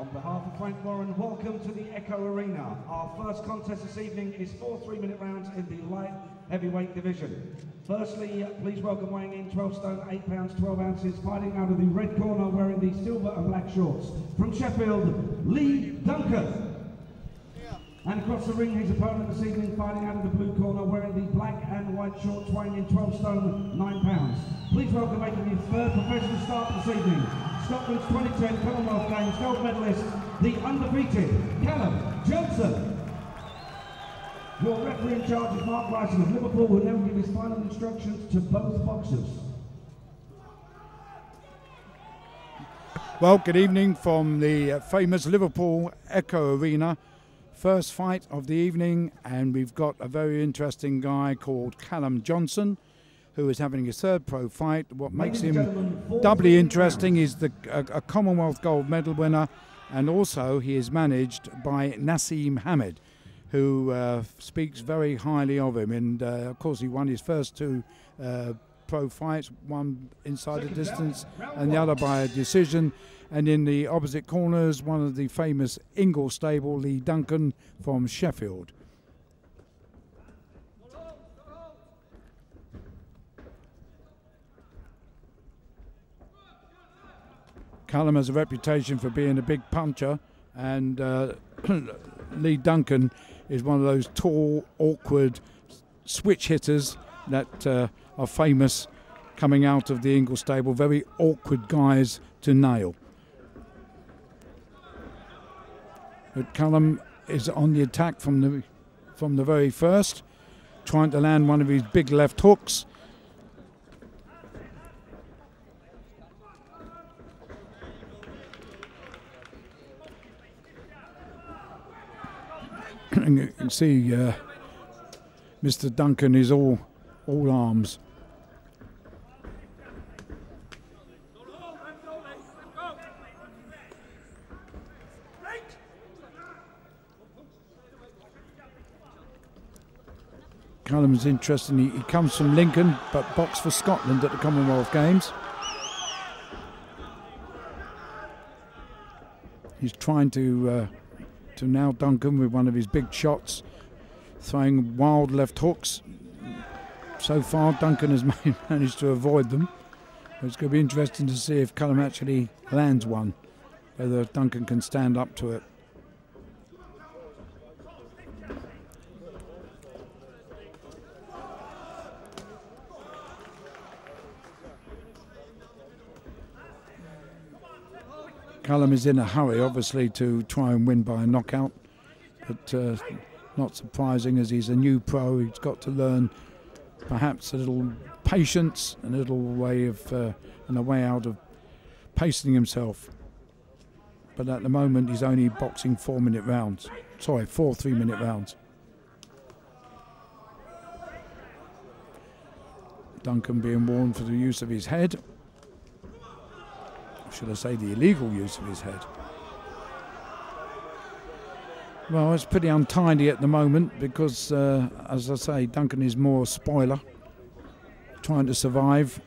On behalf of Frank Warren, welcome to the Echo Arena. Our first contest this evening is 4 3-minute rounds in the light heavyweight division. Firstly, please welcome weighing in 12 stone, 8 pounds, 12 ounces, fighting out of the red corner wearing the silver and black shorts. From Sheffield, Lee Duncan. And across the ring, his opponent this evening fighting out of the blue corner wearing the black and white shorts, weighing in 12 stone, 9 pounds. Please welcome making his third professional start this evening, Scotland's 2010 Commonwealth Games gold medalist, the undefeated Callum Johnson. Your referee in charge is Mark Bryson of Liverpool, who will now give his final instructions to both boxers. Well, good evening from the famous Liverpool Echo Arena. First fight of the evening, and we've got a very interesting guy called Callum Johnson, who is having his third pro fight. What makes him doubly interesting is a Commonwealth gold medal winner, and also he is managed by Naseem Hamed, who speaks very highly of him. And of course, he won his first two pro fights, one inside the distance and the other by a decision. And in the opposite corners, one of the famous Ingle stable, Lee Duncan from Sheffield. Callum has a reputation for being a big puncher, and Lee Duncan is one of those tall, awkward switch hitters that are famous coming out of the Ingle stable. Very awkward guys to nail. But Callum is on the attack from the very first, trying to land one of his big left hooks. And you can see Mr. Duncan is all arms. Callum's interesting. He comes from Lincoln, but boxed for Scotland at the Commonwealth Games. He's trying to nail Duncan with one of his big shots, throwing wild left hooks. So far, Duncan has managed to avoid them. It's going to be interesting to see if Callum actually lands one, whether Duncan can stand up to it. Callum is in a hurry, obviously, to try and win by a knockout, but not surprising as he's a new pro. He's got to learn perhaps a little patience and a little way of and a way out of pacing himself. But at the moment, he's only boxing 4-minute rounds. Sorry, 4 3-minute rounds. Duncan being warned for the use of his head. Should I say the illegal use of his head? Well, it's pretty untidy at the moment because, as I say, Duncan is more a spoiler, trying to survive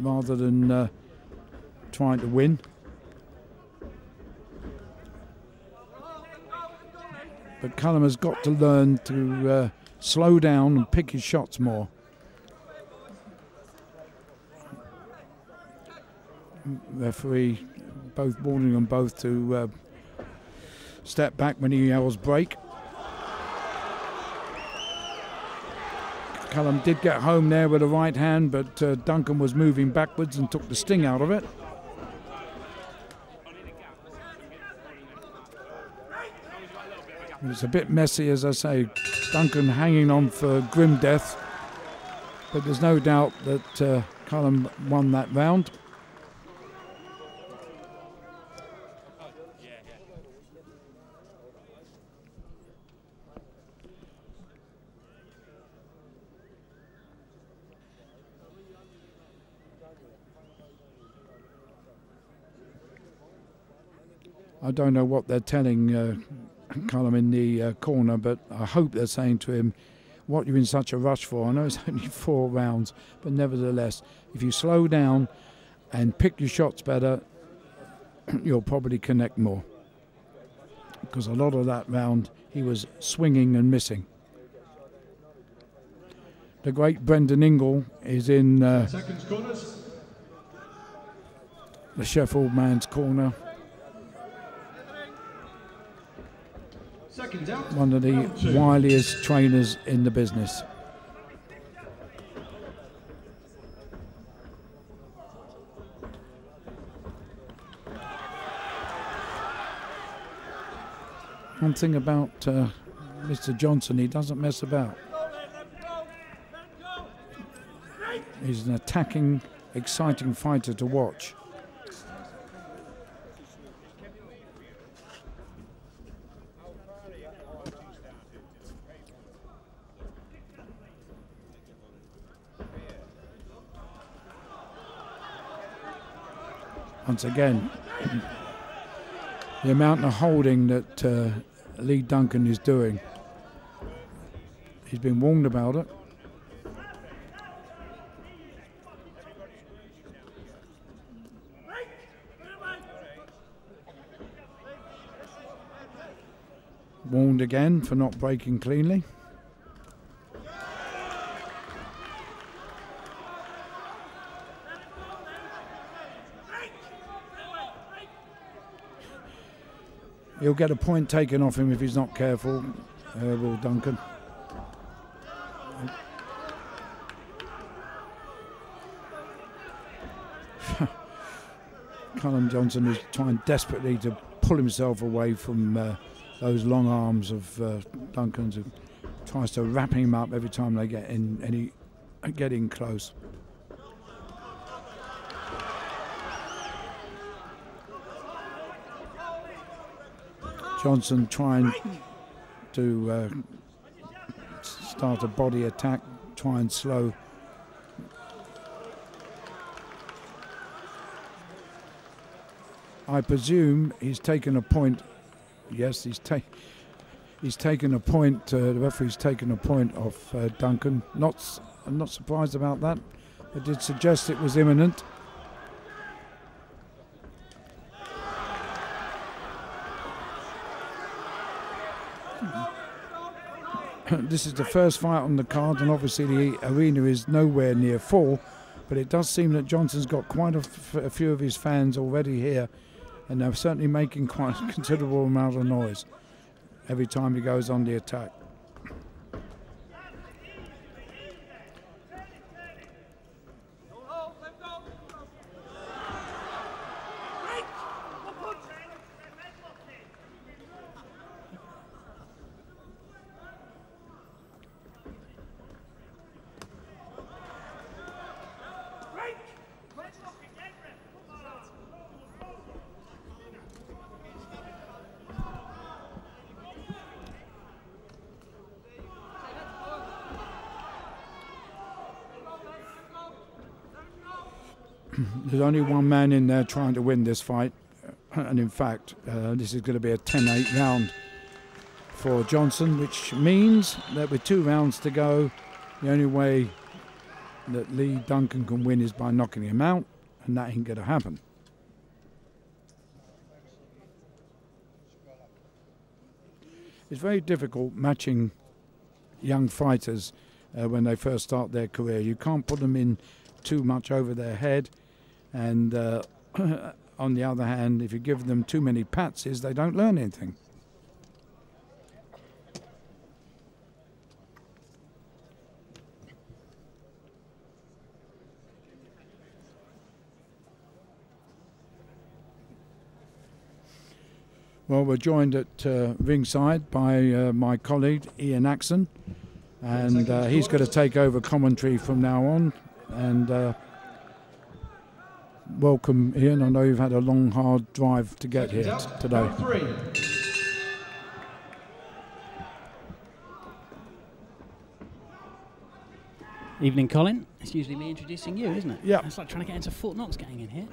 rather than trying to win. But Callum has got to learn to slow down and pick his shots more. Referee both warning them both to step back when he yells break. Callum did get home there with a right hand, but Duncan was moving backwards and took the sting out of it. It's a bit messy, as I say. Duncan hanging on for grim death, but there's no doubt that Callum won that round. I don't know what they're telling Callum in the corner, but I hope they're saying to him, what are you in such a rush for? I know it's only 4 rounds, but nevertheless, if you slow down and pick your shots better, you'll probably connect more. because a lot of that round he was swinging and missing. The great Brendan Ingle is in the Sheffield man's corner. One of the wiliest trainers in the business. One thing about Mr. Johnson, he doesn't mess about. He's an attacking, exciting fighter to watch. Once again, the amount of holding that Lee Duncan is doing, he's been warned about it. Warned again for not breaking cleanly. He'll get a point taken off him if he's not careful, will Duncan. Callum Johnson is trying desperately to pull himself away from those long arms of Duncan's, who tries to wrap him up every time they get in close. Johnson trying to start a body attack, try and slow. I presume he's taken a point. Yes, he's taken a point. The referee's taken a point off Duncan. I'm not surprised about that. It did suggest it was imminent. This is the first fight on the card, and obviously the arena is nowhere near full, but it does seem that Johnson's got quite a few of his fans already here, and they're certainly making quite a considerable amount of noise every time he goes on the attack. There's only one man in there trying to win this fight, and in fact this is going to be a 10-8 round for Johnson, which means that with 2 rounds to go, the only way that Lee Duncan can win is by knocking him out, and that ain't going to happen. It's very difficult matching young fighters when they first start their career. You can't put them in too much over their head, and on the other hand, if you give them too many patses, they don't learn anything. Well, we're joined at ringside by my colleague Ian Axon, and he's going to take over commentary from now on. And welcome, Ian. I know you've had a long, hard drive to get here today. Evening, Colin. It's usually me introducing you, isn't it? Yeah. It's like trying to get into Fort Knox getting in here.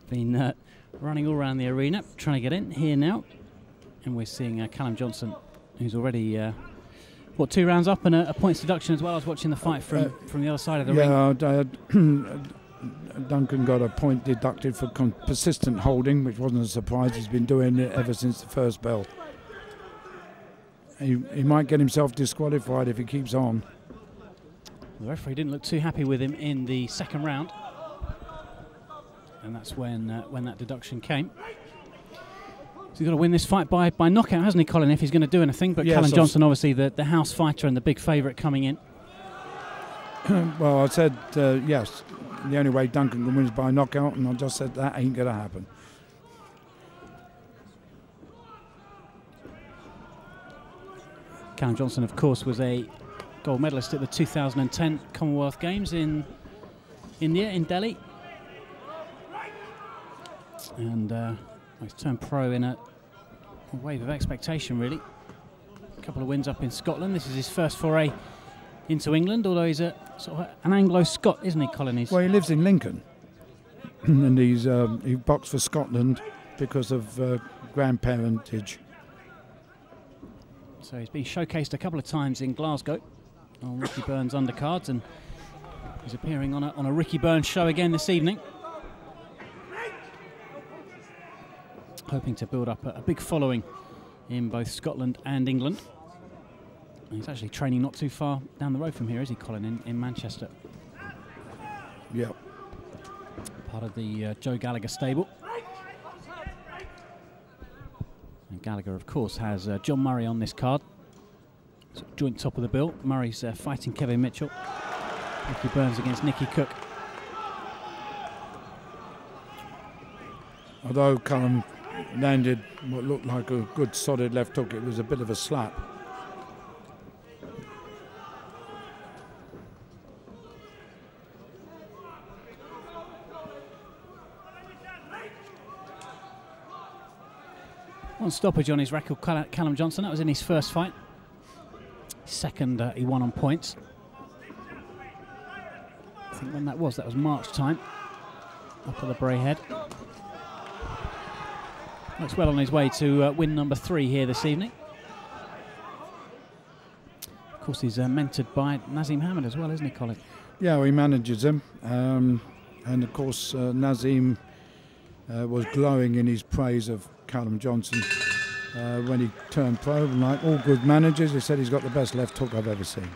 Been running all around the arena, trying to get in here now. And we're seeing Callum Johnson, who's already 2 rounds up and a points deduction as well. I was watching the fight from the other side of the ring. Yeah, Duncan got a point deducted for persistent holding, which wasn't a surprise. He's been doing it ever since the first bell. He might get himself disqualified if he keeps on. The referee didn't look too happy with him in the second round, and that's when that deduction came. So he's got to win this fight by knockout, hasn't he, Colin, if he's going to do anything? But yes, Callum Johnson, obviously the house fighter and the big favourite coming in. Well, I said yes. The only way Duncan can win is by knockout, and I just said that ain't going to happen. Callum Johnson, of course, was a gold medalist at the 2010 Commonwealth Games in India, in Delhi. And he's turned pro in a wave of expectation, really. A couple of wins up in Scotland. This is his first foray into England, although he's a sort of an Anglo-Scot, isn't he, Colin? Well, he lives in Lincoln, and he boxed for Scotland because of grandparentage. So he's been showcased a couple of times in Glasgow on Ricky Burns undercards, and he's appearing on a Ricky Burns show again this evening, hoping to build up a big following in both Scotland and England. And he's actually training not too far down the road from here, is he, Colin, in Manchester? Yep. Part of the Joe Gallagher stable. And Gallagher, of course, has John Murray on this card. So joint top of the bill. Murray's fighting Kevin Mitchell. Ricky Burns against Nicky Cook. Although Callum landed what looked like a good solid left hook, it was a bit of a slap. One stoppage on his record, Callum Johnson. That was in his first fight. Second, he won on points. I think when that was March time. Up at the Bray Head. Looks well on his way to win number 3 here this evening. Of course, he's mentored by Nazim Hamid as well, isn't he, Colin? Yeah, well, he manages him. And of course, Nazim was glowing in his praise of Callum Johnson when he turned pro. And like all good managers, he said he's got the best left hook I've ever seen.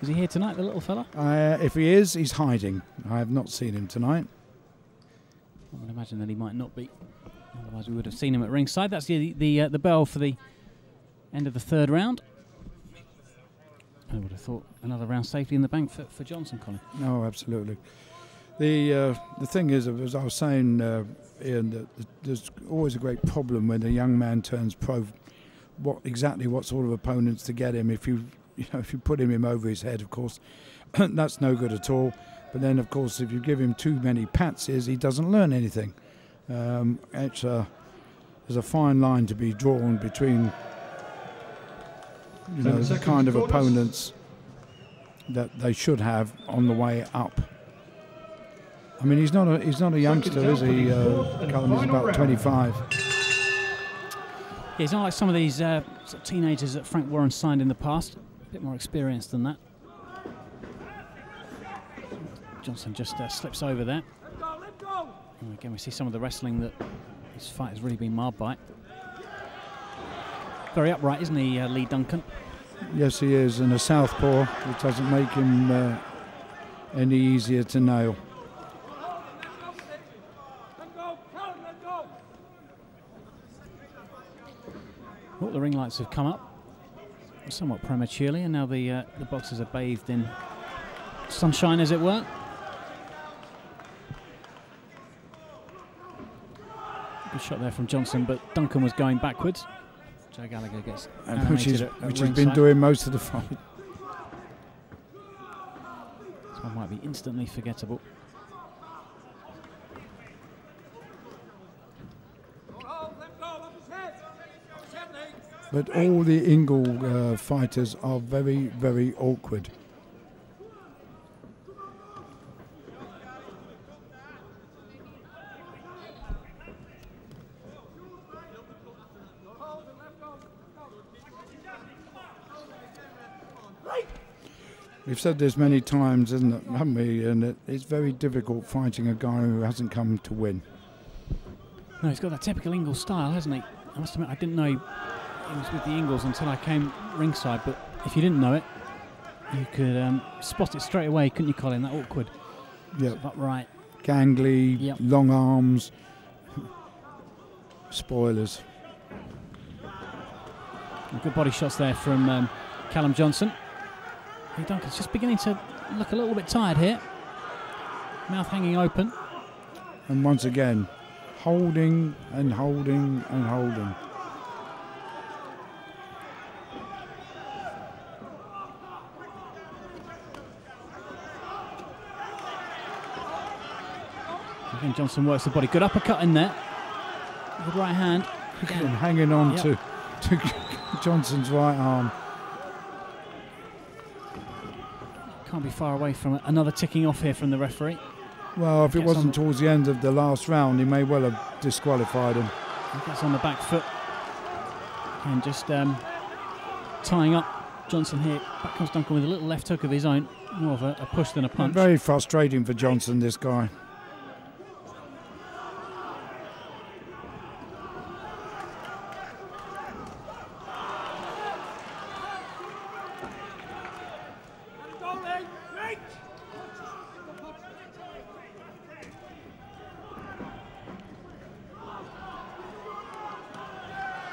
Is he here tonight, the little fella? If he is, he's hiding. I have not seen him tonight. I would imagine that he might not be. Otherwise, we would have seen him at ringside. That's the bell for the end of the third round. I would have thought another round safely in the bank for Johnson, Colin. No, absolutely. The thing is, as I was saying, Ian, that there's always a great problem when a young man turns pro. What sort of opponents to get him? If you put him over his head, of course, that's no good at all. But then, of course, if you give him too many patsies, he doesn't learn anything. There's a fine line to be drawn between the kind of opponents that they should have on the way up. I mean, he's not a youngster, is he? Callum is about 25. Yeah, he's not like some of these sort of teenagers that Frank Warren signed in the past. A bit more experienced than that. Johnson just slips over there. And again, we see some of the wrestling that this fight has really been marred by. Very upright, isn't he, Lee Duncan? Yes, he is, and a southpaw, which doesn't make him any easier to nail. Well, the ring lights have come up somewhat prematurely, and now the boxers are bathed in sunshine, as it were. Good shot there from Johnson, but Duncan was going backwards. Joe Gallagher gets which has been doing most of the fight. This one might be instantly forgettable. But all the Ingle fighters are very, very awkward. We've said this many times, haven't we? And it's very difficult fighting a guy who hasn't come to win. No, he's got that typical Ingles style, hasn't he? I must admit, I didn't know he was with the Ingles until I came ringside, but if you didn't know it, you could spot it straight away, couldn't you, Colin? That awkward. Yep. Sort of upright. Gangly, Yep. long arms, spoilers. And good body shots there from Callum Johnson. Duncan's just beginning to look a little bit tired here. Mouth hanging open. And once again, holding and holding and holding. Again, Johnson works the body. Good uppercut in there. Good right hand. Again, hanging on to Johnson's right arm. Can't be far away from another ticking off here from the referee. Well, if it wasn't towards the end of the last round, he may well have disqualified him. He gets on the back foot. And just tying up Johnson here. Back comes Duncan with a little left hook of his own. More of a push than a punch. Very frustrating for Johnson, this guy.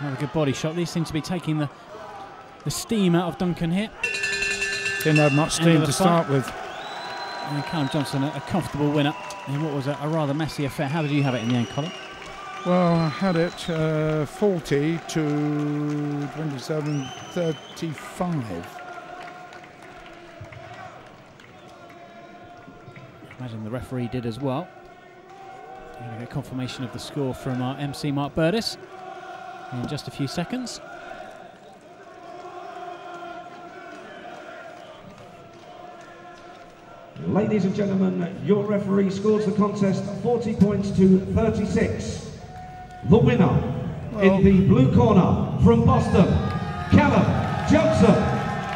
Another good body shot. These seem to be taking the steam out of Duncan here. Didn't have much steam to start with. And Callum Johnson, a comfortable winner in what was a rather messy affair. How did you have it in the end, Colin? Well, I had it 40 to 27-35. Imagine the referee did as well. We're going to get confirmation of the score from our MC Mark Burdis in just a few seconds. Ladies and gentlemen, your referee scores the contest 40 points to 36. The winner in the blue corner from Boston, Callum Johnson.